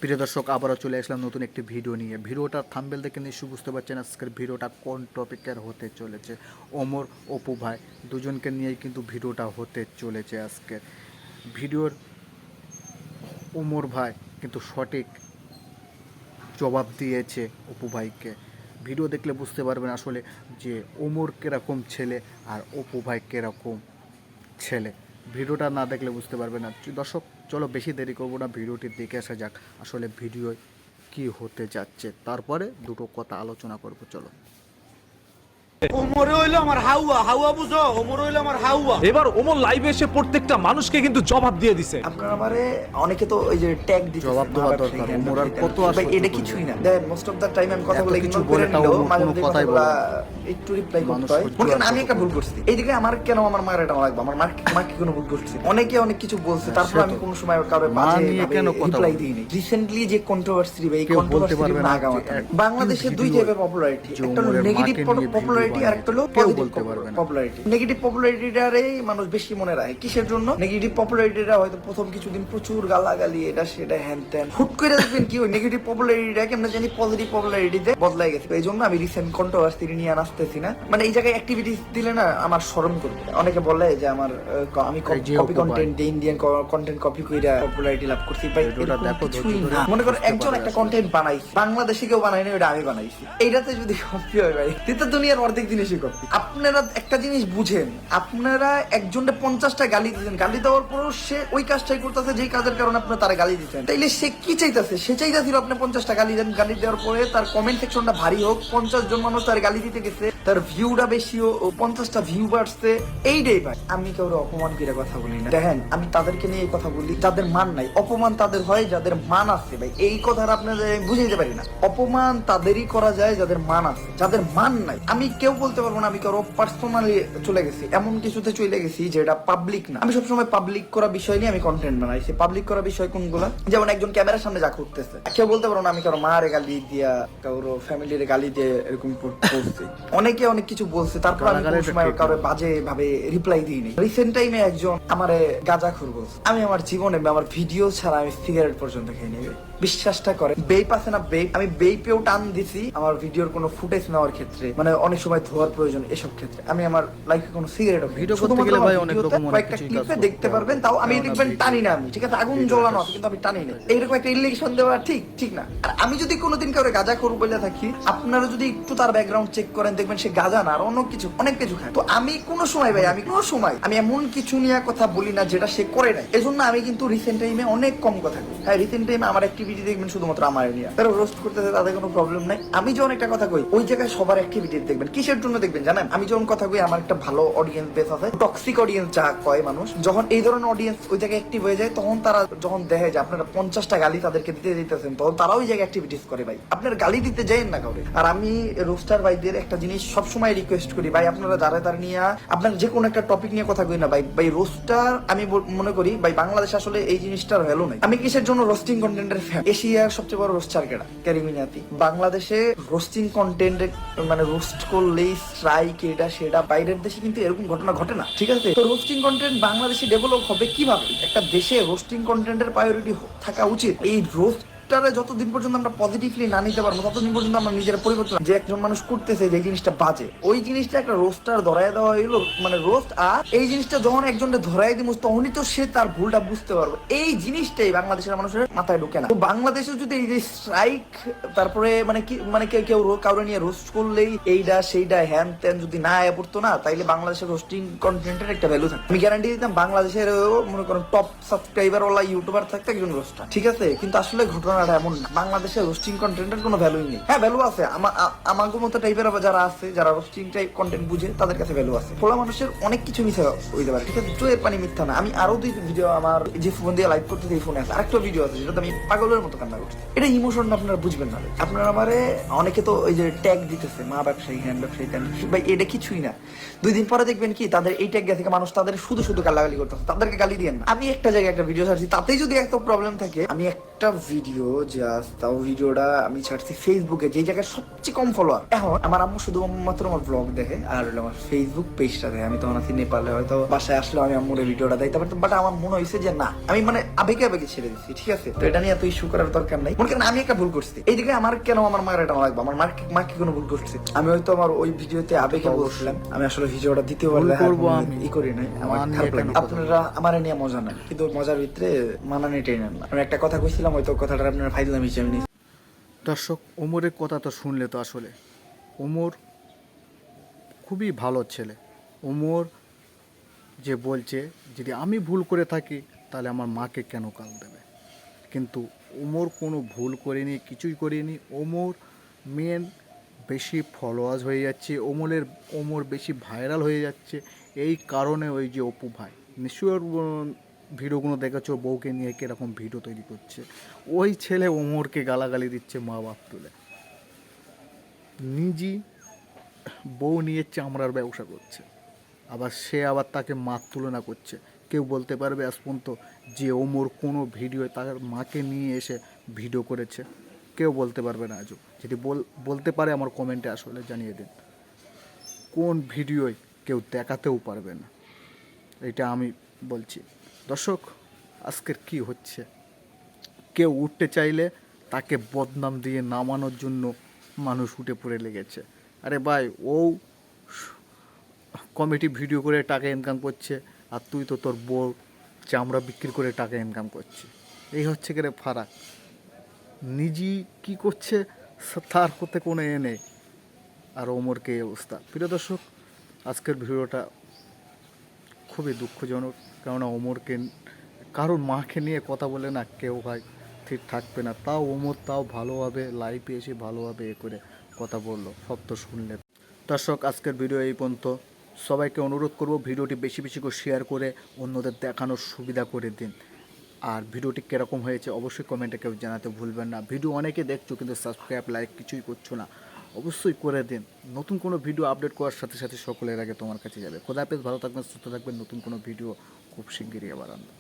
প্রিয় দর্শক, আবারও চলে আসলাম নতুন একটি ভিডিও নিয়ে। ভিডিওটার থাম্বনেল দেখে নিশ্চয়ই বুঝতে পারছেন আজকের ভিডিওটা কোন টপিকের হতে চলেছে। ওমর অপু ভাই দুজনকে নিয়েই কিন্তু ভিডিওটা হতে চলেছে আজকের ভিডিওর। ওমর ভাই কিন্তু সঠিক জবাব দিয়েছে অপু ভাইকে। ভিডিও দেখলে বুঝতে পারবেন আসলে যে ওমর কীরকম ছেলে আর অপু ভাই কীরকম ছেলে। ভিডিওটা না দেখলে বুঝতে পারবে না। দর্শক চলো বেশি দেরি করবো না, ভিডিওটি দেখে আসা যাক আসলে ভিডিও কি হতে যাচ্ছে, তারপরে দুটো কথা আলোচনা করব। চলো। ওমরে হইলো আমার হাউয়া, হাউয়া বুঝো? ওমরে হইলো আমার হাউয়া। এবার ওমর লাইভে এসে প্রত্যেকটা মানুষকে কিন্তু জবাব দিয়ে দিছে। আপনারা আমারে অনেকে তো ওই যে ট্যাগ দিতে জবাব দেওয়া দরকার। ওমর আর কত আসবে? এটা কিছুই না। দেন মোস্ট অফ দা টাইম আমি কথা বলে কিছু ইগনোর বলে করে তাও নিলেও ওমর মাঝে কোনো মধ্যে কথাই কথাগুলা বলে একটু রিপ্লাই মানুষ করতে হয়। সহ্য মনে করেন আর আমি কত একটা ভুল করবে? করছি, এইদিকে আমার কেন আমার মার এটা লাগবে, আমার মা কি কোনো ভুল করছে? অনেকে অনেক কিছু বলছে, তারপর আমি কোনো সময় কারো মা বাজে নিয়ে কেন কথা রিপ্লাই বলবে? দিইনি। রিসেন্টলি যে কন্ট্রোভার্সি বা এই কেউ বলতে কন্ট্রোভার্সি পারবে না আগা যে মাথা এক বাংলাদেশে দুই ভিডিও টাইপের পপুলারিটি, যে একটা হলো ওমরের নেগেটিভ মাকে নিয়ে পপুলারিটি ভিডিও আর একটা হলো কেউ পজিটিভ বলতে পারবে না। পপুলারিটি। নেগেটিভ পপুলারিটিটারে মানুষ বেশি মনে রাখে কিসের জন্য? নেগেটিভ পপুলারিটিটা হয়তো প্রথম কিছুদিন প্রচুর গালাগালি, এটা সেটা হ্যান ত্যান, হুট করে দেখবেন কি ওই নেগেটিভ পপুলারিটিটা কেমন জানি পজিটিভ পপুলারিটিতে বদলাই গেছে। এই জন্য আমি রিসেন্ট কন্ট্রোভার্সি নিয়ে আসতেছি না, মানে এই জায়গায় অ্যাক্টিভিটিস দিলে না আমার শরম করবে। অনেকে বলে যে আমার আমি copy content, Indian content copy কইরা পপুলারিটি লাভ করছি। ভাই ভিডিওটা দেখো, কিছুই ধৈর্য ধরে না। মনে করো বুঝতে একজন পারবে একটা আসলে। কন্টেন্ট বানাইছে, বাংলাদেশে কেউ বানায় না, ওটা আমি বানাইছি। এইটাতে যদি কপি হয় ভাই, তো দুনিয়ার অর্ধেক জিনিসই কপি। আপনারা একটা জিনিস বুঝেন, আপনারা একজনকে 50টা গালি দিচ্ছেন, গালি দেওয়ার পরও সে ওই কাজটাই করতেছে যেই কাজের কারণে আপনার তারা গালি দিচ্ছেন। তাইলে সে কি চাইতেছে? সে চাইতেছিল আপনি 50টা গালি দেন, গালি দেওয়ার পরে তার কমেন্ট সেকশনটা ভারী হোক, 50 জন মানুষ তার গালি দিতে গেছে, তার ভিউটা বেশি হোক, 50টা ভিউ বাড়ছে। এইটাই ভাই, আমি কাউরে অপমান করে কথা বলি না। দেখেন আমি তাদেরকে নিয়ে এই কথা বলি যাদের মান নাই। অপমান তাদের হয় যাদের মান আছে ভাই, এই কথাটা আপনাদের বুঝাইতে পারি না। অপমান তাদেরই করা যায় যাদের মান আছে, যাদের মান নাই আমি কেউ বলতে পারবো না আমি কারো পার্সোনালি চলে গেছি, এমন কিছুতে চলে গেছি যেটা পাবলিক না। আমি সবসময় পাবলিক করা বিষয় নিয়ে আমি কন্টেন্ট বানাইছি। পাবলিক করা বিষয় কোনগুলা? যেমন একজন ক্যামেরার সামনে যা করতেছে, কেউ বলতে পারবো না আমি কারো মারে গালি দিয়া, কারো ফ্যামিলির গালি দিয়ে এরকম করছি। অনেকে অনেক কিছু বলছে, তারপর আমি কোনো সময় কারো বাজে ভাবে রিপ্লাই দিইনি। রিসেন্ট টাইমে একজন আমারে গাঁজাখোর বলছে। আমি আমার জীবনে আমার ভিডিও ছাড়া আমি সিগারেট পর্যন্ত খেয়ে নেবে। বিশ্বাসটা করে বেপ আছে না, বেপ, আমি বেপেও টান দিছি আমার ভিডিওর কোনো ফুটেজ নেওয়ার ক্ষেত্রে, মানে অনেক সময় ধোয়ার প্রয়োজন, এসব ক্ষেত্রে আমি আমার লাইফে কোনো সিগারেট ভিডিও করতে গেলে ভাই অনেক রকম অনেক কয়েকটা কিছুই কাজ ক্লিপে করতে দেখতে হবে। পারবেন, তাও আমি কারণ দেখবেন টানি না। আমি ঠিক আছে, আগুন জ্বলানো আছে কিন্তু আমি টানি না। এইরকম একটা ইলেকশন দেওয়া ঠিক ঠিক না। আর আমি যদি কোনোদিন কাউরে গাঁজা করবো বলে থাকি, আপনারা যদি একটু তার ব্যাকগ্রাউন্ড চেক করেন দেখবেন সে গাঁজা না আর অন্য কিছু অনেক কিছু খায়। তো আমি কোনো সময় ভাই, আমি কোনো সময় আমি এমন কিছু নিয়ে কথা বলি না যেটা সে করে নাই। এজন্য আমি কিন্তু রিসেন্ট টাইমে অনেক কম কথা বলি। হ্যাঁ, রিসেন্ট টাইমে আমার অ্যাক্টিভিটি দেখবেন শুধুমাত্র আমার নিয়ে, তারা রোস্ট করতেছে তাদের কোনো প্রবলেম নাই। আমি যখন একটা কথা কই ওই জায়গায় সবার অ্যাক্টিভিটি দেখবেন। কিসের জন্য দেখবেন জানেন? আমি যখন কথা কই আমার একটা ভালো অডিয়েন্স বেস আছে, টক্সিক অডিয়েন্স যা কয় মানুষ, যখন এই ধরনের অডিয়েন্স ওই জায়গায় অ্যাক্টিভ হয়ে যায়, তখন তারা যখন দেখে যে আপনারা 50টা গালি তাদেরকে দিতে দিতেছেন, তখন তারা ওই জায়গায় অ্যাক্টিভিটিস করে। ভাই আপনার গালি দিতে যাইেন না কাউরে। আর আমি রোস্টার ভাইদের একটা জিনিস সবসময় রিকোয়েস্ট করি, ভাই আপনারা যারা তারা নিয়ে আপনার যে কোনো একটা টপিক নিয়ে কথা কই না ভাই। ভাই রোস্টার আমি মনে করি ভাই বাংলাদেশ আসলে এই জিনিসটার ভ্যালু নাই। আমি কিসের জন্য রোস্টিং কন্টেন্টের ফ্যান? এশিয়ার সবচেয়ে বড় রোস্টার কেডা? ক্যারিমিনাতি। বাংলাদেশে রোস্টিং কন্টেন্ট মানে রোস্ট করলেই স্ট্রাইক, এটা সেটা। বাইরের দেশে কিন্তু এরকম ঘটনা ঘটে না, ঠিক আছে? তো রোস্টিং কন্টেন্ট বাংলাদেশে ডেভেলপ হবে কিভাবে? একটা দেশে রোস্টিং কন্টেন্টের প্রায়োরিটি থাকা উচিত। এই রোস্ট যতদিন পর্যন্ত আমরা পজিটিভলি না নিতে পারবো, ততদিন পর্যন্ত আমরা নিজের পরিবর্তন। যে একজন মানুষ করতেছে যে জিনিসটা বাজে, ওই জিনিসটা একটা রোস্টার ধরাই দেওয়া হইলো, মানে রোস্ট। আর এই জিনিসটা যখন একজনকে ধরাই দিব তখনই তো সে তার ভুলটা বুঝতে পারবে। এই জিনিসটাই বাংলাদেশের মানুষের মাথায় ঢুকে না। তো বাংলাদেশে যদি এই যে স্ট্রাইক, তারপরে মানে কি মানে কেউ কাউরে নিয়ে রোস্ট করলেই এইটা সেইটা হ্যান ত্যান যদি না আয়া পড়তো না, তাইলে বাংলাদেশের রোস্টিং কন্টেন্টের একটা ভ্যালু থাকে। আমি গ্যারান্টি দিতাম বাংলাদেশের মনে করেন টপ সাবস্ক্রাইবার ওয়ালা ইউটিউবার থাকতো একজন রোস্টার, ঠিক আছে? কিন্তু আসলে ঘটনা এমন না। বাংলাদেশের রোস্টিং কন্টেন্টের কোনো ভ্যালুই নেই। হ্যাঁ, ভ্যালু আছে আমাদের মতো টাইপের যারা আছে, যারা রোস্টিং টাইপ কন্টেন্ট বুঝে, তাদের কাছে ভ্যালু আছে। খোলা মানুষের অনেক কিছু মিথ্যা হইতে পারে, ঠিক আছে? চোয়ের পানি মিথ্যা না। আমি আরো দুই ভিডিও আমার যে ফোন দিয়ে লাইভ করতে এই ফোনে আছে, আরেকটা ভিডিও আছে যেটাতে আমি পাগলের মতো কান্না করছি। এটা ইমোশনটা আপনারা বুঝবেন না। আপনারা আমারে অনেকে তো ওই যে ট্যাগ দিতেছে, মা ব্যবসায়ী, হ্যান ব্যবসায়ী, ভাই এটা কিছুই না। 2 দিন পরে দেখবেন কি তাদের এই ট্যাগ থেকে মানুষ তাদের শুধু গালাগালি করতেছে। তাদেরকে গালি দিয়েন না। আমি একটা জায়গায় একটা ভিডিও ছাড়ছি, তাতেই যদি এত প্রবলেম থাকে, আমি একটা ভিডিও যে আজ তাও ভিডিওটা আমি ছাড়ছি ফেসবুকে, যে জায়গায় সবচেয়ে কম ফলোয়ার। এখন আমার আম্মু শুধুমাত্র আমার ব্লগ দেখে আর হলো আমার ফেসবুক পেজটা দেখে। আমি তখন আছি নেপালে, হয়তো বাসায় আসলে আমি আম্মুর ভিডিওটা দেখতে পারতাম, বাট আমার মনে হয়েছে যে না, আমি মানে আবেগে আবেগে ছেড়ে দিচ্ছি, ঠিক আছে? তো এটা নিয়ে এত ইস্যু করার দরকার নাই। মনে করেন আমি একটা ভুল করছি, এইদিকে আমার কেন আমার মায়ের এটা লাগবে? আমার মা কি কোনো ভুল করছে? আমি হয়তো আমার ওই ভিডিওতে আবেগে বলছিলাম, আমি আসলে ভিডিওটা দ্বিতীয়বার ভুল দেখার করবো কোনো আমি। ই করি নাই, আমার মা নিয়ে খারাপ লাগে। কেন কথা আপনারা আমার নিয়ে মজা নেন, কিন্তু মজার ভিতরে মানানিটাই নেন না। আমি একটা কথা কইছিলাম, হয়তো কথাটা আপনারা ফাইজলাম হিসেবে নিয়েছেন। দর্শক, ওমরের কথা তো শুনলে তো আসলে ওমর খুবই ভালো ছেলে। ওমর যে বলছে যদি আমি ভুল করে থাকি তাহলে আমার মাকে কেন কাল দেবে, কিন্তু ওমর কোনো ভুল করেনি, কিছুই করেনি। ওমর মেন বেশি ফলোয়ার্স হয়ে যাচ্ছে, ওমর বেশি ভাইরাল হয়ে যাচ্ছে এই কারণে। ওই যে অপু ভাই নিশ্চয়ই ওর ভিডিওগুলো দেখেছো, বউকে নিয়ে কীরকম ভিডিও তৈরি করছে, ওই ছেলে ওমরকে গালাগালি দিচ্ছে মা বাপ তুলে। নিজেই বউ নিয়ে চামড়ার ব্যবসা করছে, আবার সে আবার তাকে মার তুলনা করছে। কেউ বলতে পারবে আজ পর্যন্ত যে ওমর কোনো ভিডিও তার মাকে নিয়ে এসে ভিডিও করেছে? কেউ বলতে পারবে না আজও। যদি বলতে পারে আমার কমেন্টে আসলে জানিয়ে দিন। কোন ভিডিওয় কেউ দেখাতেও পারবে না, এটা আমি বলছি। দর্শক, আজকের কি হচ্ছে, কেউ উঠতে চাইলে তাকে বদনাম দিয়ে নামানোর জন্য মানুষ উঠে পড়ে লেগেছে। আরে ভাই, ও কমেডি ভিডিও করে টাকা ইনকাম করছে, আর তুই তো তোর বউ চামড়া বিক্রি করে টাকা ইনকাম করছিস। এই হচ্ছে কি রে ফারাক। নিজেই কী করছে তার করতে কোনো এ নেই, আর ওমরকে এই অবস্থা। প্রিয় দর্শক, আজকের ভিডিওটা খুবই দুঃখজনক, কেননা ওমরকে কারোর মাকে নিয়ে কথা বলে না কেউ ভাই ঠিক থাকবে না। তাও ওমর তাও ভালোভাবে লাইভে এসে ভালোভাবে এ করে কথা বললো, সব তো শুনলে। দর্শক, আজকের ভিডিও এই পর্যন্ত। সবাইকে অনুরোধ করব ভিডিওটি বেশি বেশি করে শেয়ার করে অন্যদের দেখানোর সুবিধা করে দিন। আর ভিডিওটি কীরকম হয়েছে অবশ্যই কমেন্টে কেউ জানাতে ভুলবেন না। ভিডিও অনেকে দেখছো কিন্তু সাবস্ক্রাইব লাইক কিছুই করছো না, অবশ্যই করে দিন। নতুন কোনো ভিডিও আপডেট করার সাথে সাথে সকলের আগে তোমার কাছে যাবে। খোদা হাফেজ, ভালো থাকবেন, সুস্থ থাকবেন। নতুন কোনো ভিডিও খুব শিগগিরই আবার আনবো।